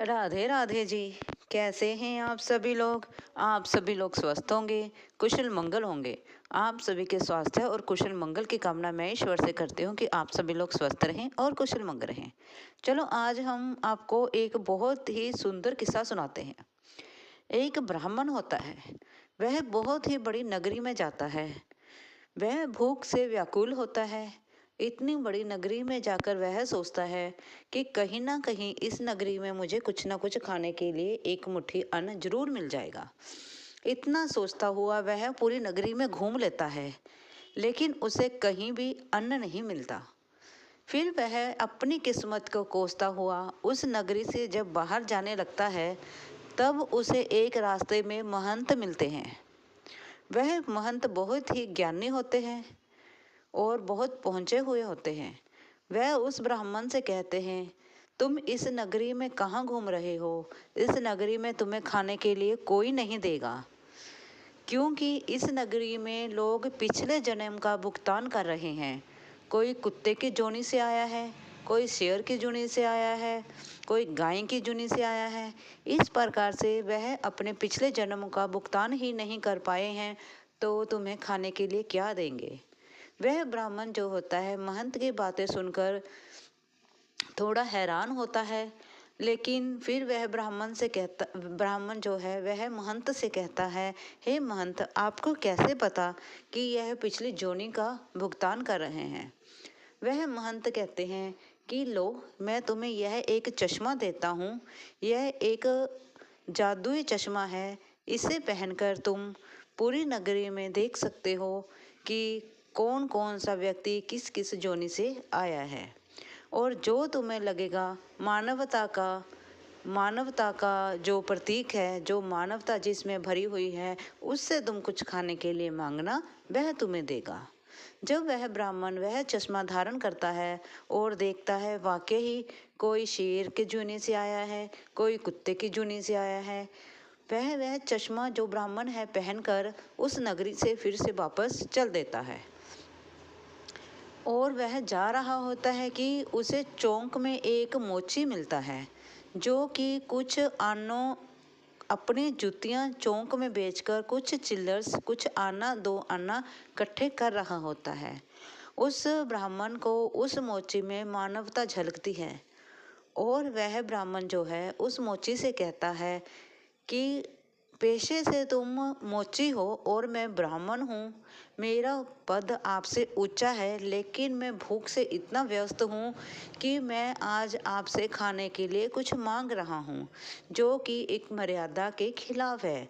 राधे राधे जी। कैसे हैं आप सभी लोग। आप सभी लोग स्वस्थ होंगे, कुशल मंगल होंगे। आप सभी के स्वास्थ्य और कुशल मंगल की कामना मैं ईश्वर से करती हूँ कि आप सभी लोग स्वस्थ रहें और कुशल मंगल रहें। चलो आज हम आपको एक बहुत ही सुंदर किस्सा सुनाते हैं। एक ब्राह्मण होता है। वह बहुत ही बड़ी नगरी में जाता है। वह भूख से व्याकुल होता है। इतनी बड़ी नगरी में जाकर वह सोचता है कि कहीं ना कहीं इस नगरी में मुझे कुछ ना कुछ खाने के लिए एक मुट्ठी अन्न जरूर मिल जाएगा। इतना सोचता हुआ वह पूरी नगरी में घूम लेता है, लेकिन उसे कहीं भी अन्न नहीं मिलता। फिर वह अपनी किस्मत को कोसता हुआ उस नगरी से जब बाहर जाने लगता है, तब उसे एक रास्ते में महंत मिलते हैं। वह महंत बहुत ही ज्ञानी होते हैं और बहुत पहुँचे हुए होते हैं। वह उस ब्राह्मण से कहते हैं, तुम इस नगरी में कहाँ घूम रहे हो? इस नगरी में तुम्हें खाने के लिए कोई नहीं देगा, क्योंकि इस नगरी में लोग पिछले जन्म का भुगतान कर रहे हैं। कोई कुत्ते की जोनी से आया है, कोई शेर की जोनी से आया है, कोई गाय की जोनी से आया है। इस प्रकार से वह अपने पिछले जन्म का भुगतान ही नहीं कर पाए हैं, तो तुम्हें खाने के लिए क्या देंगे? वह ब्राह्मण जो होता है महंत की बातें सुनकर थोड़ा हैरान होता है, लेकिन फिर वह ब्राह्मण जो है वह महंत से कहता है, हे महंत, आपको कैसे पता कि यह पिछली जोनी का भुगतान कर रहे हैं? वह महंत कहते हैं कि लो, मैं तुम्हें यह एक चश्मा देता हूँ। यह एक जादुई चश्मा है। इसे पहनकर तुम पूरी नगरी में देख सकते हो कि कौन कौन सा व्यक्ति किस किस जोनी से आया है। और जो तुम्हें लगेगा मानवता का जो प्रतीक है, जो मानवता जिसमें भरी हुई है, उससे तुम कुछ खाने के लिए मांगना, वह तुम्हें देगा। जब वह ब्राह्मण वह चश्मा धारण करता है और देखता है वाकई ही कोई शेर के जूने से आया है, कोई कुत्ते की जूनी से आया है, वह चश्मा जो ब्राह्मण है पहनकर उस नगरी से फिर से वापस चल देता है। और वह जा रहा होता है कि उसे चौक में एक मोची मिलता है, जो कि कुछ आनों अपनी जूतियां चौक में बेचकर कुछ चिल्लर्स, कुछ आना दो आना इकट्ठे कर रहा होता है। उस ब्राह्मण को उस मोची में मानवता झलकती है, और वह ब्राह्मण जो है उस मोची से कहता है कि पेशे से तुम मोची हो और मैं ब्राह्मण हूँ। मेरा पद आपसे ऊंचा है, लेकिन मैं भूख से इतना व्यस्त हूँ कि मैं आज आपसे खाने के लिए कुछ मांग रहा हूँ, जो कि एक मर्यादा के खिलाफ है।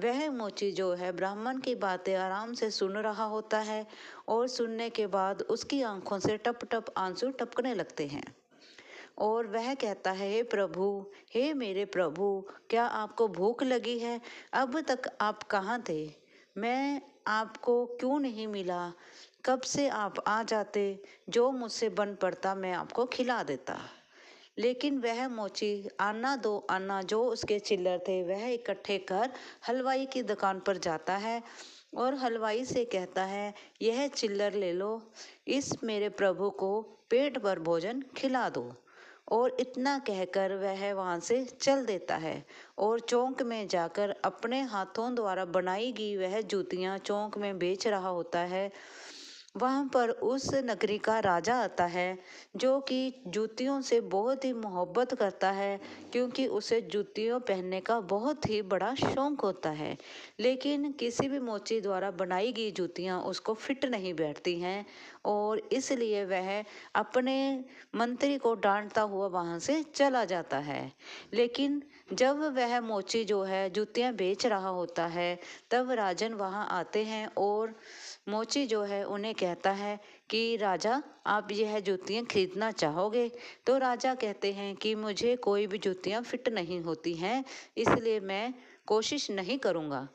वह मोची जो है ब्राह्मण की बातें आराम से सुन रहा होता है, और सुनने के बाद उसकी आंखों से टप टप आंसू टपकने लगते हैं। और वह कहता है, हे प्रभु, हे मेरे प्रभु, क्या आपको भूख लगी है? अब तक आप कहाँ थे? मैं आपको क्यों नहीं मिला? कब से आप आ जाते? जो मुझसे बन पड़ता मैं आपको खिला देता। लेकिन वह मोची आना दो आना जो उसके चिल्लर थे वह इकट्ठे कर हलवाई की दुकान पर जाता है, और हलवाई से कहता है, यह चिल्लर ले लो, इस मेरे प्रभु को पेट भर भोजन खिला दो। और इतना कहकर वह वहाँ से चल देता है, और चौक में जाकर अपने हाथों द्वारा बनाई गई वह जूतियाँ चौक में बेच रहा होता है। वहाँ पर उस नगरी का राजा आता है, जो कि जूतियों से बहुत ही मोहब्बत करता है, क्योंकि उसे जूतियों पहनने का बहुत ही बड़ा शौक होता है। लेकिन किसी भी मोची द्वारा बनाई गई जूतियाँ उसको फिट नहीं बैठती हैं, और इसलिए वह अपने मंत्री को डांटता हुआ वहाँ से चला जाता है। लेकिन जब वह मोची जो है जूतियाँ बेच रहा होता है, तब राजन वहाँ आते हैं, और मोची जो है उन्हें कहता है कि राजा, आप यह जूतियाँ खरीदना चाहोगे? तो राजा कहते हैं कि मुझे कोई भी जूतियाँ फिट नहीं होती हैं, इसलिए मैं कोशिश नहीं करूँगा।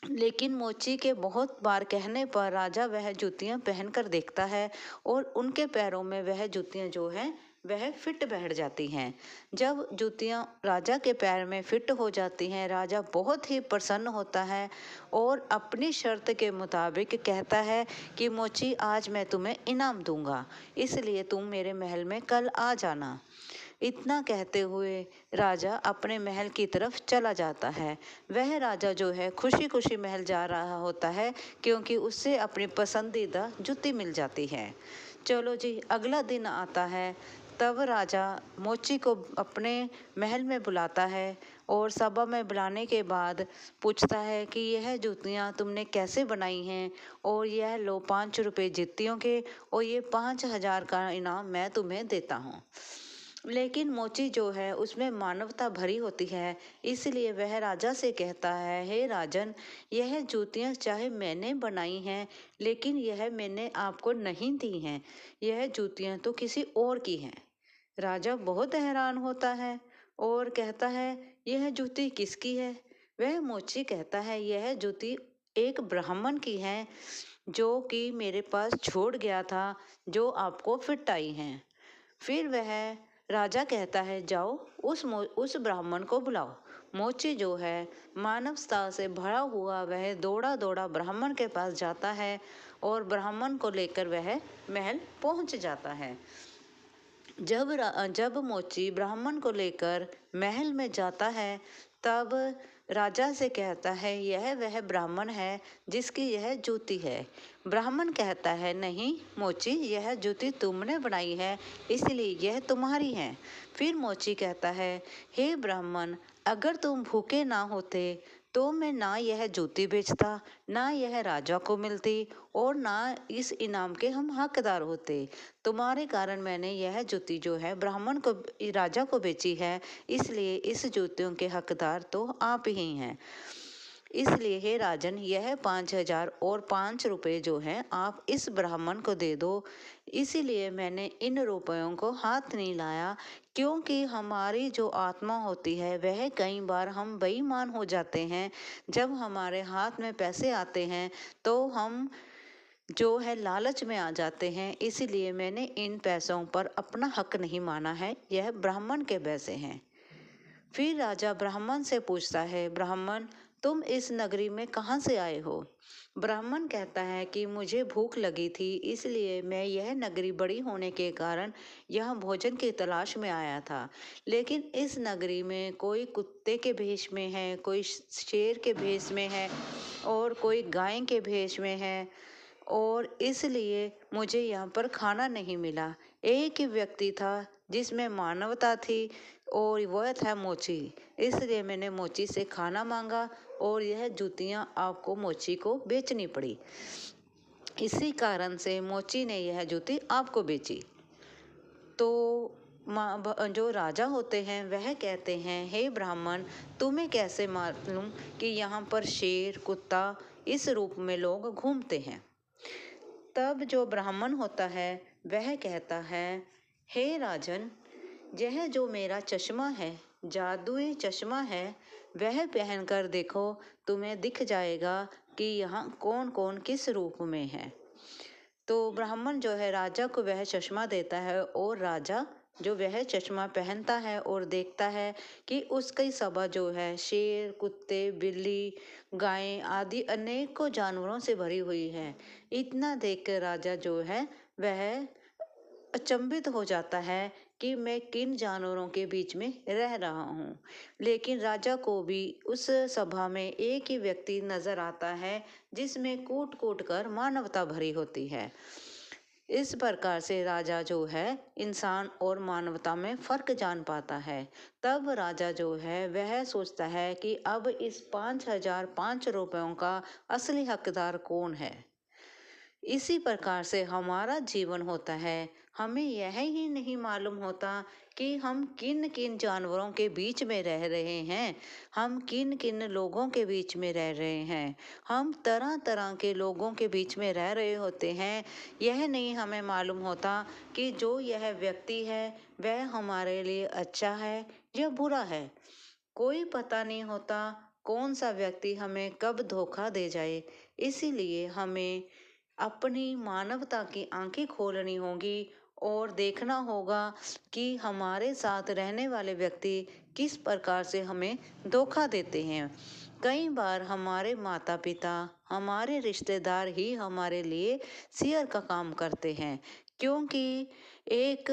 लेकिन मोची के बहुत बार कहने पर राजा वह जूतियाँ पहन कर देखता है, और उनके पैरों में वह जूतियाँ जो हैं वह फिट बैठ जाती हैं। जब जूतियाँ राजा के पैर में फिट हो जाती हैं, राजा बहुत ही प्रसन्न होता है, और अपनी शर्त के मुताबिक कहता है कि मोची, आज मैं तुम्हें इनाम दूंगा, इसलिए तुम मेरे महल में कल आ जाना। इतना कहते हुए राजा अपने महल की तरफ चला जाता है। वह राजा जो है खुशी खुशी महल जा रहा होता है, क्योंकि उससे अपनी पसंदीदा जूती मिल जाती है। चलो जी, अगला दिन आता है। तब राजा मोची को अपने महल में बुलाता है और सभा में बुलाने के बाद पूछता है कि यह जूतियाँ तुमने कैसे बनाई हैं, और यह लो 5 रुपये जित्तियों के, और ये 5,000 का इनाम मैं तुम्हें देता हूँ। लेकिन मोची जो है उसमें मानवता भरी होती है, इसलिए वह राजा से कहता है, हे राजन, यह जूतियाँ चाहे मैंने बनाई हैं, लेकिन यह मैंने आपको नहीं दी हैं। यह जूतियाँ तो किसी और की हैं। राजा बहुत हैरान होता है और कहता है, यह जूती किसकी है? वह मोची कहता है, यह जूती एक ब्राह्मण की है, जो कि मेरे पास छोड़ गया था, जो आपको फिट आई हैं। फिर वह राजा कहता है, जाओ उस ब्राह्मण को बुलाओ। मोची जो है मानवता से भरा हुआ वह दौड़ा दौड़ा ब्राह्मण के पास जाता है और ब्राह्मण को लेकर वह महल पहुंच जाता है। जब मोची ब्राह्मण को लेकर महल में जाता है, तब राजा से कहता है, यह वह ब्राह्मण है जिसकी यह जूती है। ब्राह्मण कहता है, नहीं मोची, यह जूती तुमने बनाई है, इसलिए यह तुम्हारी है। फिर मोची कहता है, हे ब्राह्मण, अगर तुम भूखे ना होते तो मैं ना यह जूती बेचता, ना यह राजा को मिलती, और ना इस इनाम के हम हकदार होते। तुम्हारे कारण मैंने यह जूती जो है ब्राह्मण को, राजा को बेची है, इसलिए इस जूतियों के हकदार तो आप ही हैं। इसलिए हे राजन, यह 5,000 और 5 रुपये जो हैं आप इस ब्राह्मण को दे दो। इसीलिए मैंने इन रुपयों को हाथ नहीं लाया, क्योंकि हमारी जो आत्मा होती है वह कई बार हम बेईमान हो जाते हैं। जब हमारे हाथ में पैसे आते हैं तो हम जो है लालच में आ जाते हैं, इसीलिए मैंने इन पैसों पर अपना हक नहीं माना है, यह ब्राह्मण के पैसे हैं। फिर राजा ब्राह्मण से पूछता है, ब्राह्मण, तुम इस नगरी में कहाँ से आए हो? ब्राह्मण कहता है कि मुझे भूख लगी थी, इसलिए मैं यह नगरी बड़ी होने के कारण यहाँ भोजन की तलाश में आया था। लेकिन इस नगरी में कोई कुत्ते के भेष में है, कोई शेर के भेष में है, और कोई गाय के भेष में है, और इसलिए मुझे यहाँ पर खाना नहीं मिला। एक ही व्यक्ति था जिसमें मानवता थी, और वह था मोची। इसलिए मैंने मोची से खाना मांगा और यह जूतियाँ आपको मोची को बेचनी पड़ी। इसी कारण से मोची ने यह जूती आपको बेची। तो जो राजा होते हैं वह कहते हैं, हे ब्राह्मण, तुम्हें कैसे मालूम कि यहाँ पर शेर, कुत्ता इस रूप में लोग घूमते हैं? तब जो ब्राह्मण होता है वह कहता है, हे राजन, यह जो मेरा चश्मा है, जादुई चश्मा है, वह पहनकर देखो, तुम्हें दिख जाएगा कि यहाँ कौन कौन किस रूप में है। तो ब्राह्मण जो है राजा को वह चश्मा देता है, और राजा जो वह चश्मा पहनता है और देखता है कि उसकी सभा जो है शेर, कुत्ते, बिल्ली, गायें आदि अनेकों जानवरों से भरी हुई है। इतना देखकर राजा जो है वह अचंभित हो जाता है कि मैं किन जानवरों के बीच में रह रहा हूँ। लेकिन राजा को भी उस सभा में एक ही व्यक्ति नजर आता है जिसमें कूट कूट कर मानवता भरी होती है। इस प्रकार से राजा जो है इंसान और मानवता में फर्क जान पाता है। तब राजा जो है वह सोचता है कि अब इस 5,005 रुपयों का असली हकदार कौन है। इसी प्रकार से हमारा जीवन होता है। हमें यह ही नहीं मालूम होता कि हम किन किन जानवरों के बीच में रह रहे हैं, हम किन किन लोगों के बीच में रह रहे हैं। हम तरह तरह के लोगों के बीच में रह रहे होते हैं। यह नहीं हमें मालूम होता कि जो यह व्यक्ति है वह हमारे लिए अच्छा है या बुरा है। कोई पता नहीं होता कौन सा व्यक्ति हमें कब धोखा दे जाए। इसीलिए हमें अपनी मानवता की आंखें खोलनी होगी और देखना होगा कि हमारे साथ रहने वाले व्यक्ति किस प्रकार से हमें धोखा देते हैं। कई बार हमारे माता पिता, हमारे रिश्तेदार ही हमारे लिए शेयर का काम करते हैं, क्योंकि एक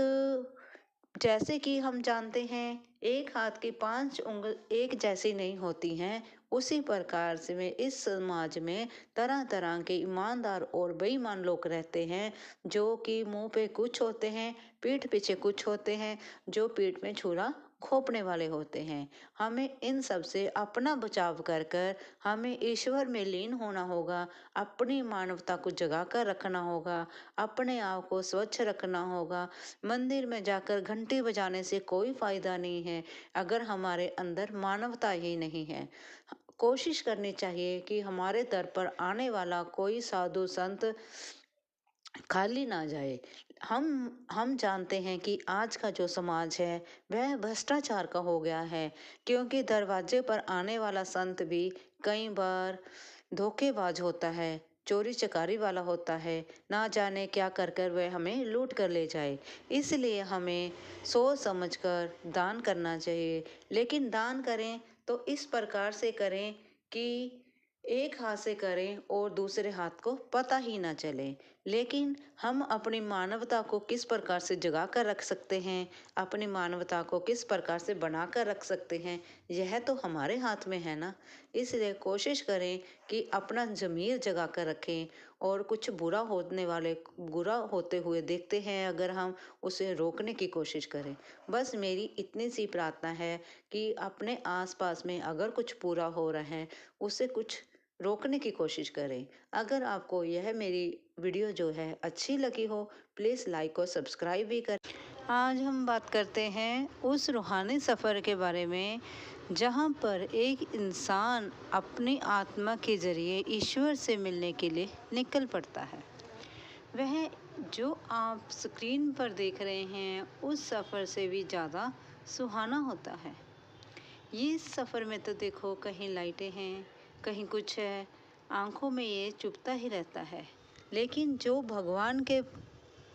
जैसे कि हम जानते हैं एक हाथ की 5 उंगल एक जैसी नहीं होती हैं, उसी प्रकार से में इस समाज में तरह तरह के ईमानदार और बेईमान लोग रहते हैं, जो कि मुंह पे कुछ होते हैं, पीठ पीछे कुछ होते हैं, जो पीठ में छुरा खोपने वाले होते हैं। हमें इन सब से अपना बचाव कर कर हमें ईश्वर में लीन होना होगा, अपनी मानवता को जगा कर रखना होगा, अपने आप को स्वच्छ रखना होगा। मंदिर में जाकर घंटी बजाने से कोई फायदा नहीं है अगर हमारे अंदर मानवता ही नहीं है। कोशिश करनी चाहिए कि हमारे दर पर आने वाला कोई साधु संत खाली ना जाए। हम जानते हैं कि आज का जो समाज है वह भ्रष्टाचार का हो गया है, क्योंकि दरवाजे पर आने वाला संत भी कई बार धोखेबाज होता है, चोरी चकारी वाला होता है, ना जाने क्या कर कर वह हमें लूट कर ले जाए। इसलिए हमें सोच समझ कर दान करना चाहिए, लेकिन दान करें तो इस प्रकार से करें कि एक हाथ से करें और दूसरे हाथ को पता ही ना चले। लेकिन हम अपनी मानवता को किस प्रकार से जगा कर रख सकते हैं, अपनी मानवता को किस प्रकार से बना कर रख सकते हैं, यह तो हमारे हाथ में है ना। इसलिए कोशिश करें कि अपना ज़मीर जगा कर रखें, और कुछ बुरा होते हुए देखते हैं अगर हम उसे रोकने की कोशिश करें। बस मेरी इतनी सी प्रार्थना है कि अपने आसपास में अगर कुछ बुरा हो रहा है उसे कुछ रोकने की कोशिश करें। अगर आपको यह मेरी वीडियो जो है अच्छी लगी हो, प्लीज़ लाइक और सब्सक्राइब भी करें। आज हम बात करते हैं उस रूहानी सफ़र के बारे में जहाँ पर एक इंसान अपनी आत्मा के ज़रिए ईश्वर से मिलने के लिए निकल पड़ता है। वह जो आप स्क्रीन पर देख रहे हैं उस सफ़र से भी ज़्यादा सुहाना होता है। ये सफ़र में तो देखो कहीं लाइटें हैं, कहीं कुछ है, आंखों में ये चुभता ही रहता है। लेकिन जो भगवान के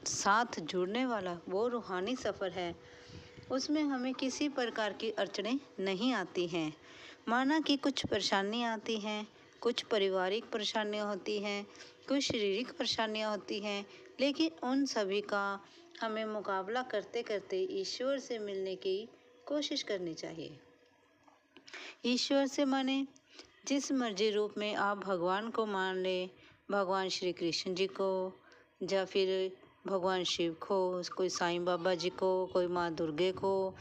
साथ जुड़ने वाला वो रूहानी सफ़र है, उसमें हमें किसी प्रकार की अड़चनें नहीं आती हैं। माना कि कुछ परेशानियाँ आती हैं, कुछ पारिवारिक परेशानियाँ होती हैं, कुछ शारीरिक परेशानियाँ होती हैं, लेकिन उन सभी का हमें मुकाबला करते करते ईश्वर से मिलने की कोशिश करनी चाहिए। ईश्वर से माने जिस मर्जी रूप में आप भगवान को मान लें, भगवान श्री कृष्ण जी को, या फिर भगवान शिव को, कोई साईं बाबा जी को, कोई माँ दुर्गे को,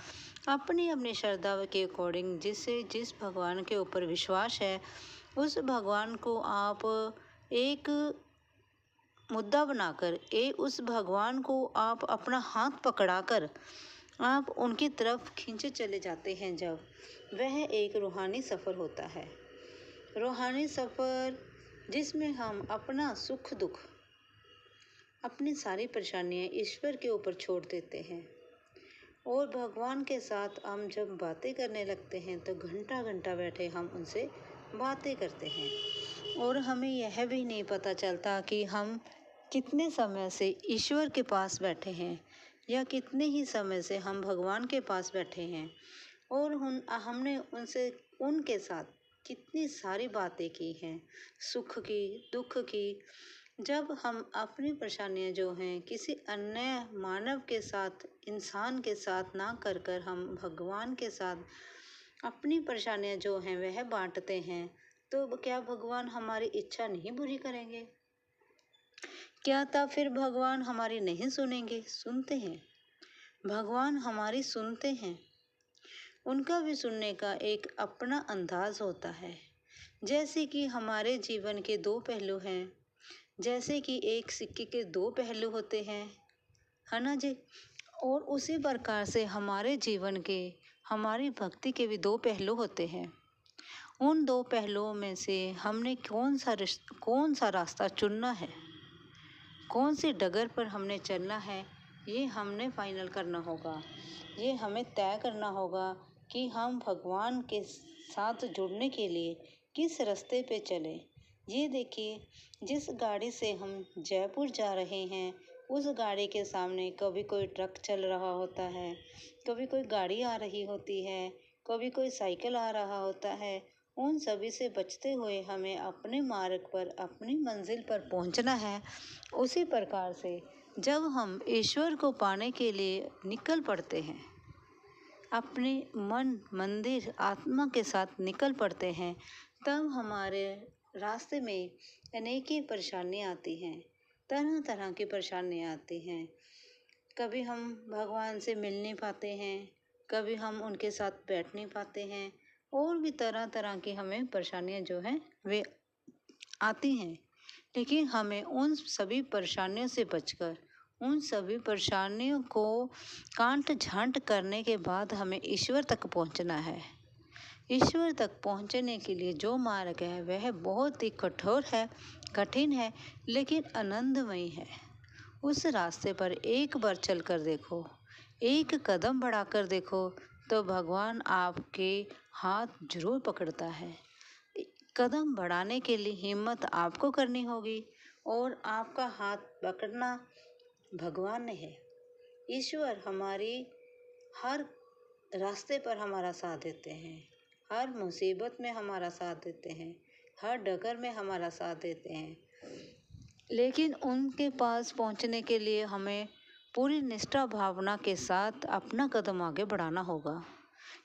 अपनी अपनी श्रद्धा के अकॉर्डिंग जिस भगवान के ऊपर विश्वास है उस भगवान को आप एक मुद्दा बनाकर उस भगवान को आप अपना हाथ पकड़ाकर आप उनकी तरफ खींचे चले जाते हैं। जब वह एक रूहानी सफ़र होता है, रूहानी सफ़र जिसमें हम अपना सुख दुख, अपनी सारी परेशानियाँ ईश्वर के ऊपर छोड़ देते हैं और भगवान के साथ हम जब बातें करने लगते हैं तो घंटा घंटा बैठे हम उनसे बातें करते हैं और हमें यह भी नहीं पता चलता कि हम कितने समय से ईश्वर के पास बैठे हैं या कितने ही समय से हम भगवान के पास बैठे हैं और हमने उनके साथ कितनी सारी बातें की हैं, सुख की, दुख की। जब हम अपनी परेशानियां जो हैं किसी अन्य मानव के साथ, इंसान के साथ ना कर कर हम भगवान के साथ अपनी परेशानियां जो हैं वह बांटते हैं, तो क्या भगवान हमारी इच्छा नहीं पूरी करेंगे? क्या तब फिर भगवान हमारी नहीं सुनेंगे? सुनते हैं, भगवान हमारी सुनते हैं। उनका भी सुनने का एक अपना अंदाज होता है। जैसे कि हमारे जीवन के दो पहलू हैं, जैसे कि एक सिक्के के दो पहलू होते हैं, है ना जी। और उसी प्रकार से हमारे जीवन के, हमारी भक्ति के भी दो पहलू होते हैं। उन दो पहलुओं में से हमने कौन सा रास्ता चुनना है, कौन सी डगर पर हमने चलना है, ये हमने फाइनल करना होगा। ये हमें तय करना होगा कि हम भगवान के साथ जुड़ने के लिए किस रास्ते पे चलें। ये देखिए, जिस गाड़ी से हम जयपुर जा रहे हैं उस गाड़ी के सामने कभी कोई ट्रक चल रहा होता है, कभी कोई गाड़ी आ रही होती है, कभी कोई साइकिल आ रहा होता है। उन सभी से बचते हुए हमें अपने मार्ग पर, अपनी मंजिल पर पहुंचना है। उसी प्रकार से जब हम ईश्वर को पाने के लिए निकल पड़ते हैं, अपने मन, मंदिर, आत्मा के साथ निकल पड़ते हैं, तब हमारे रास्ते में अनेक परेशानियाँ आती हैं, तरह तरह की परेशानियाँ आती हैं। कभी हम भगवान से मिल नहीं पाते हैं, कभी हम उनके साथ बैठ नहीं पाते हैं, और भी तरह तरह की हमें परेशानियाँ जो हैं वे आती हैं। लेकिन हमें उन सभी परेशानियों से बचकर, उन सभी परेशानियों को कांट झांट करने के बाद हमें ईश्वर तक पहुंचना है। ईश्वर तक पहुंचने के लिए जो मार्ग है वह बहुत ही कठोर है, कठिन है, लेकिन आनंदमयी है। उस रास्ते पर एक बार चल कर देखो, एक कदम बढ़ाकर देखो, तो भगवान आपके हाथ जरूर पकड़ता है। कदम बढ़ाने के लिए हिम्मत आपको करनी होगी, और आपका हाथ पकड़ना भगवान ने है। ईश्वर हमारी हर रास्ते पर हमारा साथ देते हैं, हर मुसीबत में हमारा साथ देते हैं, हर डगर में हमारा साथ देते हैं। लेकिन उनके पास पहुंचने के लिए हमें पूरी निष्ठा भावना के साथ अपना कदम आगे बढ़ाना होगा।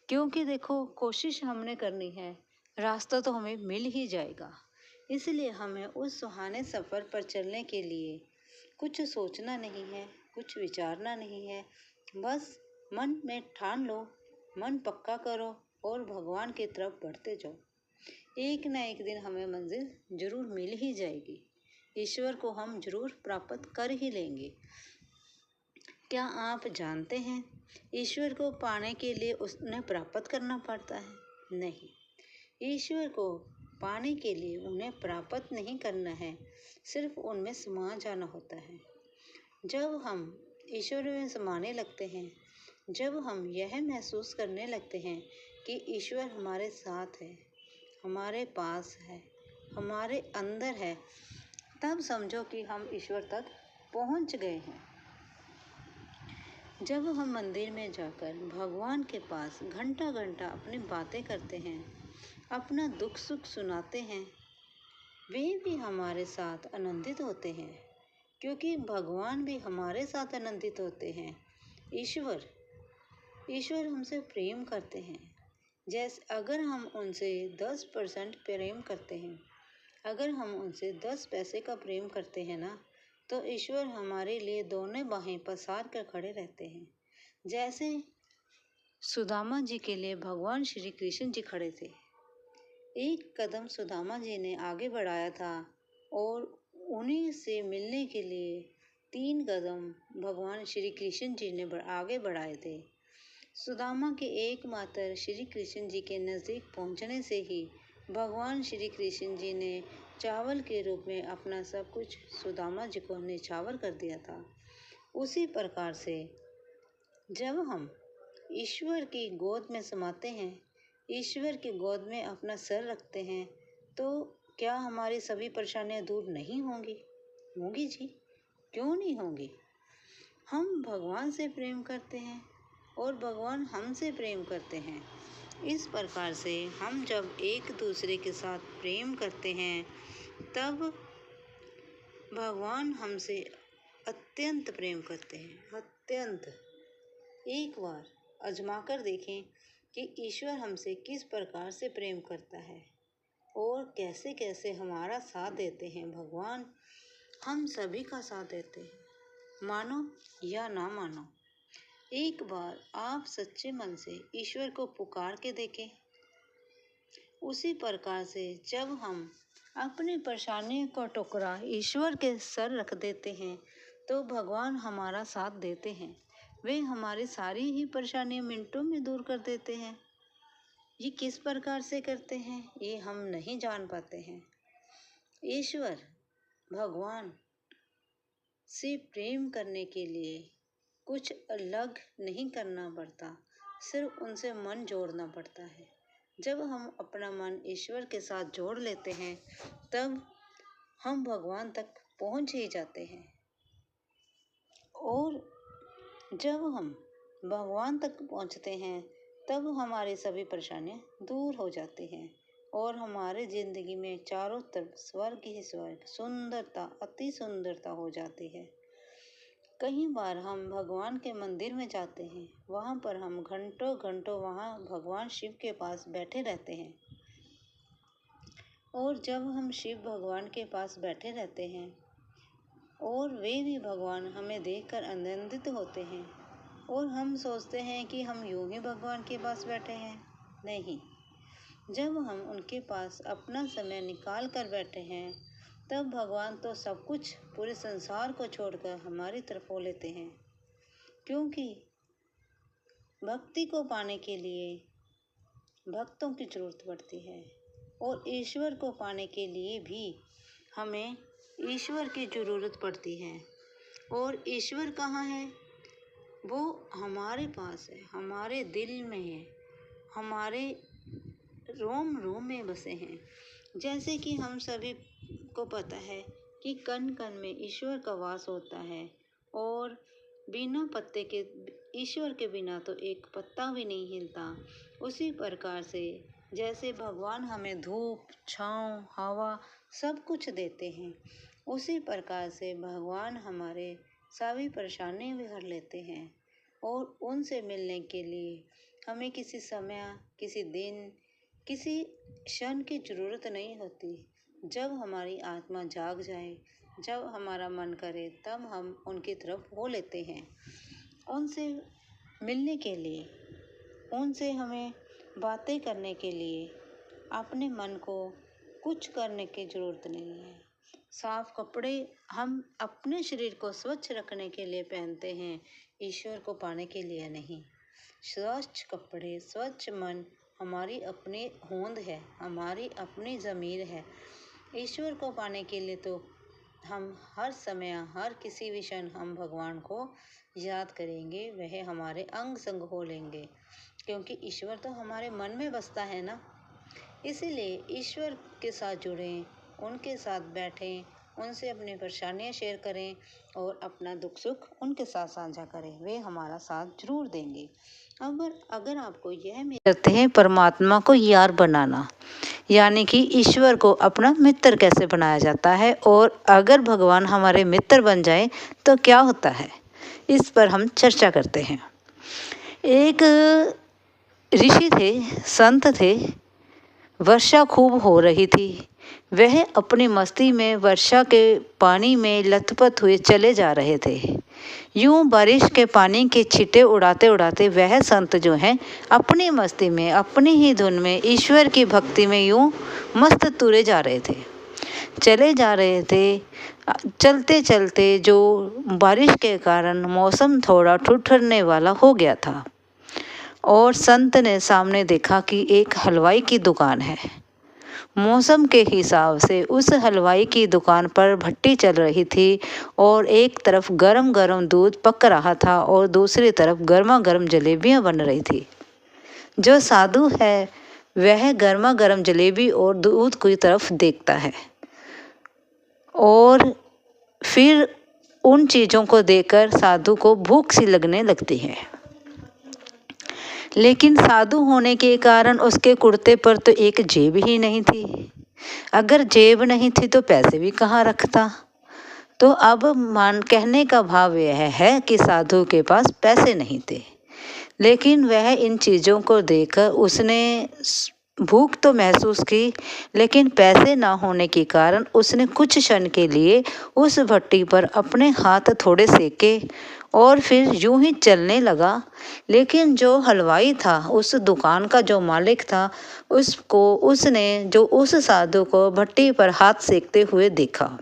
क्योंकि देखो, कोशिश हमने करनी है, रास्ता तो हमें मिल ही जाएगा। इसलिए हमें उस सुहाने सफ़र पर चलने के लिए कुछ सोचना नहीं है, कुछ विचारना नहीं है। बस मन में ठान लो, मन पक्का करो और भगवान की तरफ बढ़ते जाओ। एक न एक दिन हमें मंजिल जरूर मिल ही जाएगी। ईश्वर को हम जरूर प्राप्त कर ही लेंगे। क्या आप जानते हैं, ईश्वर को पाने के लिए उन्हें प्राप्त करना पड़ता है? नहीं, ईश्वर को पाने के लिए उन्हें प्राप्त नहीं करना है, सिर्फ उनमें समा जाना होता है। जब हम ईश्वर में समाने लगते हैं, जब हम यह महसूस करने लगते हैं कि ईश्वर हमारे साथ है, हमारे पास है, हमारे अंदर है, तब समझो कि हम ईश्वर तक पहुंच गए हैं। जब हम मंदिर में जाकर भगवान के पास घंटा घंटा अपनी बातें करते हैं, अपना दुख सुख सुनाते हैं, वे भी हमारे साथ आनंदित होते हैं, क्योंकि भगवान भी हमारे साथ आनंदित होते हैं। ईश्वर हमसे प्रेम करते हैं। जैसे अगर हम उनसे 10% प्रेम करते हैं, अगर हम उनसे 10 पैसे का प्रेम करते हैं ना, तो ईश्वर हमारे लिए दोनों बाहें पसार कर खड़े रहते हैं। जैसे सुदामा जी के लिए भगवान श्री कृष्ण जी खड़े थे। एक कदम सुदामा जी ने आगे बढ़ाया था, और उन्हीं से मिलने के लिए 3 कदम भगवान श्री कृष्ण जी ने आगे बढ़ाए थे। सुदामा के एकमात्र श्री कृष्ण जी के नज़दीक पहुंचने से ही भगवान श्री कृष्ण जी ने चावल के रूप में अपना सब कुछ सुदामा जी को निछावर कर दिया था। उसी प्रकार से जब हम ईश्वर की गोद में समाते हैं, ईश्वर की गोद में अपना सर रखते हैं, तो क्या हमारी सभी परेशानियां दूर नहीं होंगी? होंगी जी, क्यों नहीं होंगी। हम भगवान से प्रेम करते हैं और भगवान हमसे प्रेम करते हैं। इस प्रकार से हम जब एक दूसरे के साथ प्रेम करते हैं, तब भगवान हमसे अत्यंत प्रेम करते हैं, अत्यंत। एक बार आजमा कर देखें कि ईश्वर हमसे किस प्रकार से प्रेम करता है और कैसे कैसे हमारा साथ देते हैं। भगवान हम सभी का साथ देते हैं, मानो या ना मानो। एक बार आप सच्चे मन से ईश्वर को पुकार के देखें। उसी प्रकार से जब हम अपनी परेशानी को टुकड़ा ईश्वर के सर रख देते हैं, तो भगवान हमारा साथ देते हैं। वे हमारी सारी ही परेशानियां मिनटों में दूर कर देते हैं। ये किस प्रकार से करते हैं, ये हम नहीं जान पाते हैं। ईश्वर भगवान से प्रेम करने के लिए कुछ अलग नहीं करना पड़ता, सिर्फ उनसे मन जोड़ना पड़ता है। जब हम अपना मन ईश्वर के साथ जोड़ लेते हैं, तब हम भगवान तक पहुंच ही जाते हैं। और जब हम भगवान तक पहुंचते हैं, तब हमारी सभी परेशानियां दूर हो जाती हैं और हमारे ज़िंदगी में चारों तरफ स्वर्ग ही स्वर्ग, सुंदरता, अति सुंदरता हो जाती है। कई बार हम भगवान के मंदिर में जाते हैं, वहाँ पर हम घंटों घंटों वहाँ भगवान शिव के पास बैठे रहते हैं। और जब हम शिव भगवान के पास बैठे रहते हैं और वे भी भगवान हमें देखकर आनंदित होते हैं और हम सोचते हैं कि हम यूं ही भगवान के पास बैठे हैं। नहीं, जब हम उनके पास अपना समय निकाल कर बैठे हैं तब भगवान तो सब कुछ पूरे संसार को छोड़कर हमारी तरफ हो लेते हैं, क्योंकि भक्ति को पाने के लिए भक्तों की जरूरत पड़ती है और ईश्वर को पाने के लिए भी हमें ईश्वर की ज़रूरत पड़ती है। और ईश्वर कहाँ है? वो हमारे पास है, हमारे दिल में है, हमारे रोम रोम में बसे हैं। जैसे कि हम सभी को पता है कि कण कण में ईश्वर का वास होता है और बिना पत्ते के ईश्वर के बिना तो एक पत्ता भी नहीं हिलता। उसी प्रकार से जैसे भगवान हमें धूप, छाँव, हवा सब कुछ देते हैं, उसी प्रकार से भगवान हमारे सभी परेशानी भी हर लेते हैं। और उनसे मिलने के लिए हमें किसी समय, किसी दिन, किसी क्षण की ज़रूरत नहीं होती। जब हमारी आत्मा जाग जाए, जब हमारा मन करे, तब हम उनकी तरफ हो लेते हैं। उनसे मिलने के लिए, उनसे हमें बातें करने के लिए अपने मन को कुछ करने की ज़रूरत नहीं है। साफ कपड़े हम अपने शरीर को स्वच्छ रखने के लिए पहनते हैं, ईश्वर को पाने के लिए नहीं। स्वच्छ कपड़े, स्वच्छ मन हमारी अपनी होंद है, हमारी अपनी ज़मीर है। ईश्वर को पाने के लिए तो हम हर समय, हर किसी भी क्षण हम भगवान को याद करेंगे, वह हमारे अंग संग हो लेंगे, क्योंकि ईश्वर तो हमारे मन में बसता है ना। इसीलिए ईश्वर के साथ जुड़ें, उनके साथ बैठें, उनसे अपनी परेशानियाँ शेयर करें और अपना दुख सुख उनके साथ साझा करें, वे हमारा साथ जरूर देंगे। अगर आपको यह करते हैं परमात्मा को यार बनाना, यानी कि ईश्वर को अपना मित्र कैसे बनाया जाता है और अगर भगवान हमारे मित्र बन जाए तो क्या होता है, इस पर हम चर्चा करते हैं। एक ऋषि थे, संत थे। वर्षा खूब हो रही थी। वह अपनी मस्ती में वर्षा के पानी में लथपथ हुए चले जा रहे थे। यूं बारिश के पानी के छींटे उड़ाते उड़ाते वह संत जो हैं अपनी मस्ती में, अपनी ही धुन में, ईश्वर की भक्ति में यूं मस्त तुरे जा रहे थे, चले जा रहे थे। चलते चलते जो बारिश के कारण मौसम थोड़ा ठुठुरने वाला हो गया था और संत ने सामने देखा कि एक हलवाई की दुकान है। मौसम के हिसाब से उस हलवाई की दुकान पर भट्टी चल रही थी और एक तरफ गरम गरम दूध पक रहा था और दूसरी तरफ गर्मा गर्म जलेबियां बन रही थी। जो साधु है वह गर्मा गर्म जलेबी और दूध की तरफ देखता है और फिर उन चीज़ों को देखकर साधु को भूख सी लगने लगती है। लेकिन साधु होने के कारण उसके कुर्ते पर तो एक जेब ही नहीं थी। अगर जेब नहीं थी तो पैसे भी कहाँ रखता। तो अब कहने का भाव यह है कि साधु के पास पैसे नहीं थे, लेकिन वह इन चीज़ों को देखकर उसने भूख तो महसूस की, लेकिन पैसे ना होने के कारण उसने कुछ क्षण के लिए उस भट्टी पर अपने हाथ थोड़े सेके और फिर यूं ही चलने लगा। लेकिन जो हलवाई था, उस दुकान का जो मालिक था, उसने जो उस साधु को भट्टी पर हाथ सेकते हुए देखा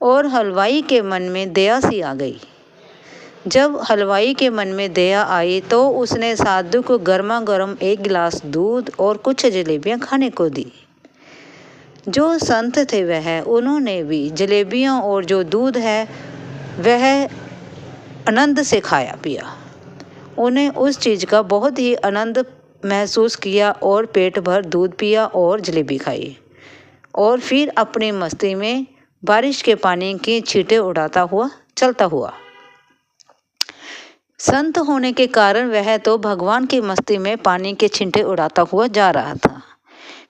और हलवाई के मन में दया सी आ गई। जब हलवाई के मन में दया आई तो उसने साधु को गर्मा गर्म एक गिलास दूध और कुछ जलेबियां खाने को दी। जो संत थे उन्होंने भी जलेबियां और जो दूध है वह आनंद से खाया पिया। उन्हें उस चीज़ का बहुत ही आनंद महसूस किया और पेट भर दूध पिया और जलेबी खाई और फिर अपनी मस्ती में बारिश के पानी की छींटे उड़ाता हुआ चलता हुआ। संत होने के कारण वह तो भगवान की मस्ती में पानी के छींटे उड़ाता हुआ जा रहा था,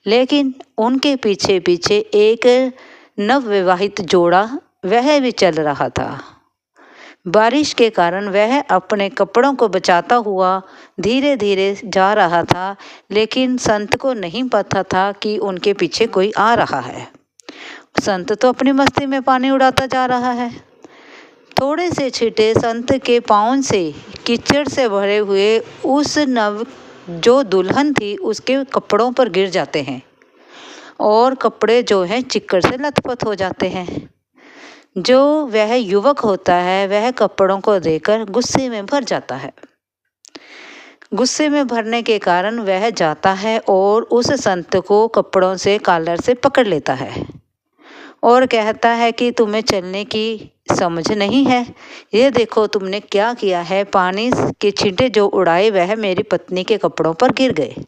लेकिन उनके पीछे पीछे एक नवविवाहित जोड़ा वह भी चल रहा था। बारिश के कारण वह अपने कपड़ों को बचाता हुआ धीरे धीरे जा रहा था, लेकिन संत को नहीं पता था कि उनके पीछे कोई आ रहा है। संत तो अपनी मस्ती में पानी उड़ाता जा रहा है। थोड़े से छींटे संत के पाँव से कीचड़ से भरे हुए उस नव जो दुल्हन थी उसके कपड़ों पर गिर जाते हैं और कपड़े जो हैं चिक्कड़ से लथपथ हो जाते हैं। जो वह युवक होता है वह कपड़ों को देखकर गुस्से में भर जाता है। गुस्से में भरने के कारण वह जाता है और उस संत को कपड़ों से कॉलर से पकड़ लेता है और कहता है कि तुम्हें चलने की समझ नहीं है। ये देखो तुमने क्या किया है। पानी के छींटे जो उड़ाए वह मेरी पत्नी के कपड़ों पर गिर गए।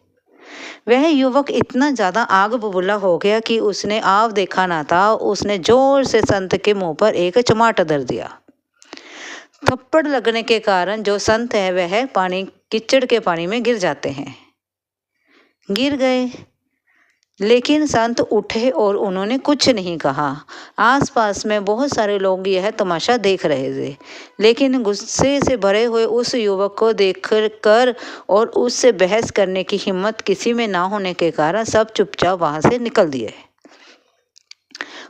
वह युवक इतना ज़्यादा आग बबूला हो गया कि उसने आव देखा ना था। उसने जोर से संत के मुंह पर एक चमाट धर दिया। थप्पड़ लगने के कारण जो संत है वह कीचड़ के पानी में गिर जाते हैं। गिर गए, लेकिन संत उठे और उन्होंने कुछ नहीं कहा। आसपास में बहुत सारे लोग यह तमाशा देख रहे थे, लेकिन गुस्से से भरे हुए उस युवक को देखकर और उससे बहस करने की हिम्मत किसी में ना होने के कारण सब चुपचाप वहां से निकल दिए।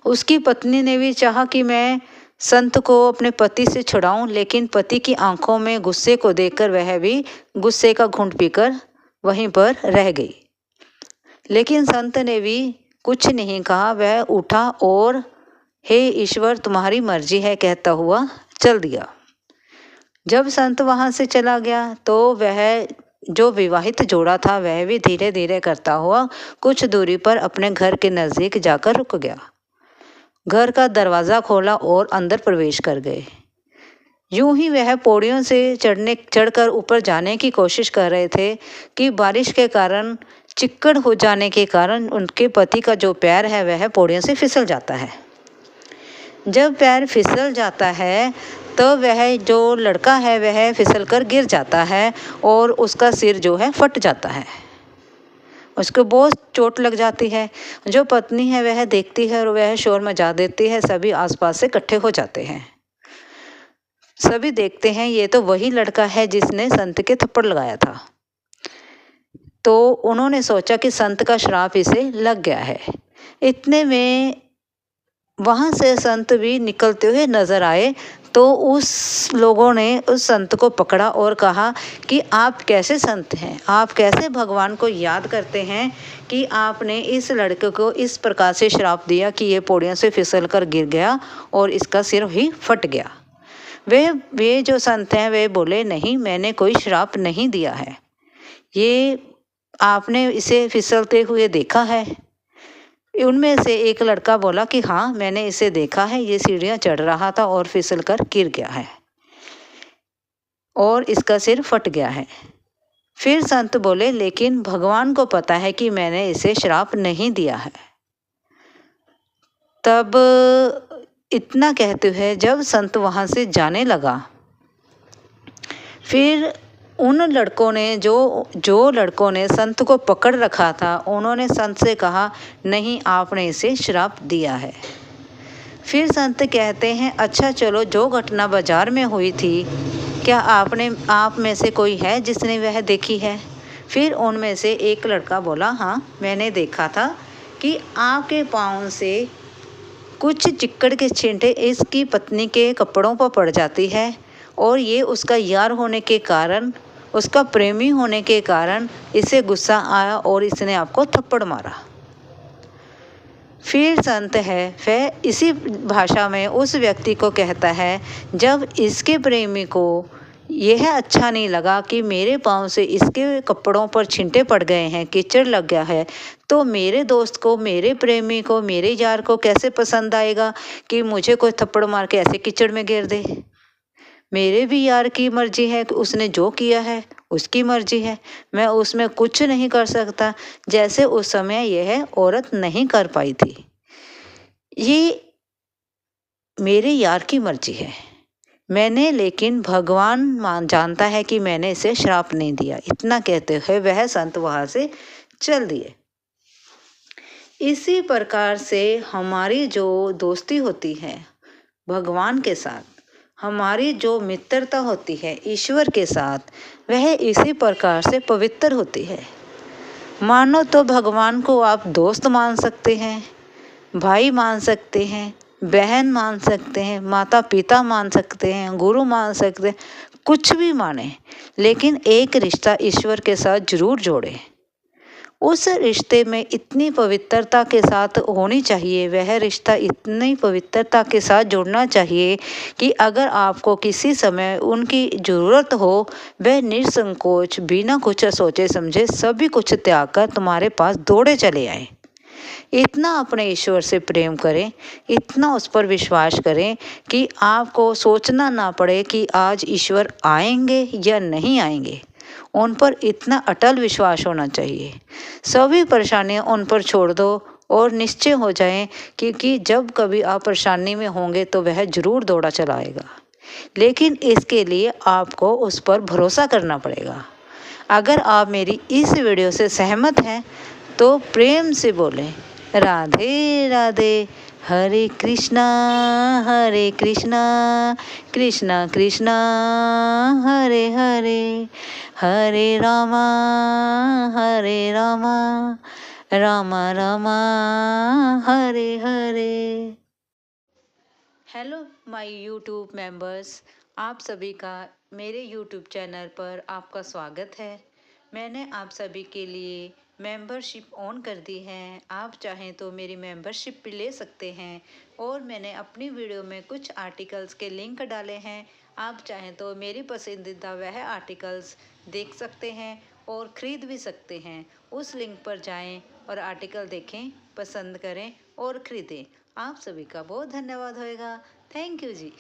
उसकी पत्नी ने भी चाहा कि मैं संत को अपने पति से छुड़ाऊं, लेकिन पति की आंखों में गुस्से को देखकर वह भी गुस्से का घूंट पीकर वहीं पर रह गई। लेकिन संत ने भी कुछ नहीं कहा। वह उठा और हे ईश्वर तुम्हारी मर्जी है कहता हुआ चल दिया। जब संत वहां से चला गया तो वह जो विवाहित जोड़ा था वह भी धीरे धीरे करता हुआ कुछ दूरी पर अपने घर के नजदीक जाकर रुक गया। घर का दरवाजा खोला और अंदर प्रवेश कर गए। यूं ही वह पौड़ियों से चढ़कर ऊपर जाने की कोशिश कर रहे थे कि बारिश के कारण चिक्कड़ हो जाने के कारण उनके पति का जो पैर है वह पौड़ियों से फिसल जाता है। जब पैर फिसल जाता है तो वह जो लड़का है वह फिसल कर गिर जाता है और उसका सिर जो है फट जाता है। उसको बहुत चोट लग जाती है। जो पत्नी है वह देखती है और वह शोर मचा देती है। सभी आसपास से इकट्ठे हो जाते हैं। सभी देखते हैं ये तो वही लड़का है जिसने संत के थप्पड़ लगाया था। तो उन्होंने सोचा कि संत का श्राप इसे लग गया है। इतने में वहां से संत भी निकलते हुए नजर आए तो उस लोगों ने उस संत को पकड़ा और कहा कि आप कैसे संत हैं, आप कैसे भगवान को याद करते हैं कि आपने इस लड़के को इस प्रकार से श्राप दिया कि ये पौड़ियों से फिसल कर गिर गया और इसका सिर ही फट गया। वे जो संत हैं वे बोले नहीं, मैंने कोई श्राप नहीं दिया है, ये आपने इसे फिसलते हुए देखा है। उनमें से एक लड़का बोला कि हाँ मैंने इसे देखा है, ये सीढ़ियां चढ़ रहा था और फिसल कर गिर गया है और इसका सिर फट गया है। फिर संत बोले लेकिन भगवान को पता है कि मैंने इसे श्राप नहीं दिया है। तब इतना कहते हुए जब संत वहां से जाने लगा, फिर उन लड़कों ने जो लड़कों ने संत को पकड़ रखा था उन्होंने संत से कहा नहीं, आपने इसे श्राप दिया है। फिर संत कहते हैं अच्छा चलो, जो घटना बाजार में हुई थी क्या आप में से कोई है जिसने वह देखी है? फिर उनमें से एक लड़का बोला हाँ मैंने देखा था कि आपके पाँव से कुछ चिक्कड़ के छींटे इसकी पत्नी के कपड़ों पर पड़ जाती है और ये उसका यार होने के कारण, उसका प्रेमी होने के कारण इसे गुस्सा आया और इसने आपको थप्पड़ मारा। फिर संत है वह इसी भाषा में उस व्यक्ति को कहता है जब इसके प्रेमी को यह अच्छा नहीं लगा कि मेरे पाँव से इसके कपड़ों पर छींटे पड़ गए हैं, कीचड़ लग गया है, तो मेरे दोस्त को, मेरे प्रेमी को, मेरे यार को कैसे पसंद आएगा कि मुझे कोई थप्पड़ मार के ऐसे कीचड़ में गिर दे। मेरे भी यार की मर्जी है कि उसने जो किया है उसकी मर्जी है, मैं उसमें कुछ नहीं कर सकता, जैसे उस समय यह औरत नहीं कर पाई थी। ये मेरे यार की मर्जी है, मैंने, लेकिन भगवान जानता है कि मैंने इसे श्राप नहीं दिया। इतना कहते हुए वह संत वहां से चल दिए। इसी प्रकार से हमारी जो दोस्ती होती है भगवान के साथ, हमारी जो मित्रता होती है ईश्वर के साथ, वह इसी प्रकार से पवित्र होती है। मानो तो भगवान को आप दोस्त मान सकते हैं, भाई मान सकते हैं, बहन मान सकते हैं, माता पिता मान सकते हैं, गुरु मान सकते हैं, कुछ भी माने, लेकिन एक रिश्ता ईश्वर के साथ जरूर जोड़े। उस रिश्ते में इतनी पवित्रता के साथ होनी चाहिए, वह रिश्ता इतनी पवित्रता के साथ जुड़ना चाहिए कि अगर आपको किसी समय उनकी ज़रूरत हो, वह निसंकोच बिना कुछ सोचे समझे सभी कुछ त्याग कर तुम्हारे पास दौड़े चले आए। इतना अपने ईश्वर से प्रेम करें, इतना उस पर विश्वास करें कि आपको सोचना ना पड़े कि आज ईश्वर आएंगे या नहीं आएंगे। उन पर इतना अटल विश्वास होना चाहिए। सभी परेशानियां उन पर छोड़ दो और निश्चय हो जाएं, क्योंकि जब कभी आप परेशानी में होंगे तो वह जरूर दौड़ा चला आएगा। लेकिन इसके लिए आपको उस पर भरोसा करना पड़ेगा। अगर आप मेरी इस वीडियो से सहमत हैं तो प्रेम से बोलें राधे राधे। हरे कृष्णा कृष्णा कृष्णा हरे हरे, हरे Rama Rama Rama Hare Hare. Hello my YouTube members, आप सभी का मेरे यूट्यूब चैनल पर आपका स्वागत है। मैंने आप सभी के लिए मेंबरशिप ऑन कर दी है। आप चाहें तो मेरी मेंबरशिप भी ले सकते हैं और मैंने अपनी वीडियो में कुछ आर्टिकल्स के लिंक डाले हैं। आप चाहें तो मेरी पसंदीदा वह आर्टिकल्स देख सकते हैं और ख़रीद भी सकते हैं। उस लिंक पर जाएं और आर्टिकल देखें, पसंद करें और ख़रीदें। आप सभी का बहुत धन्यवाद होएगा। Thank you ji.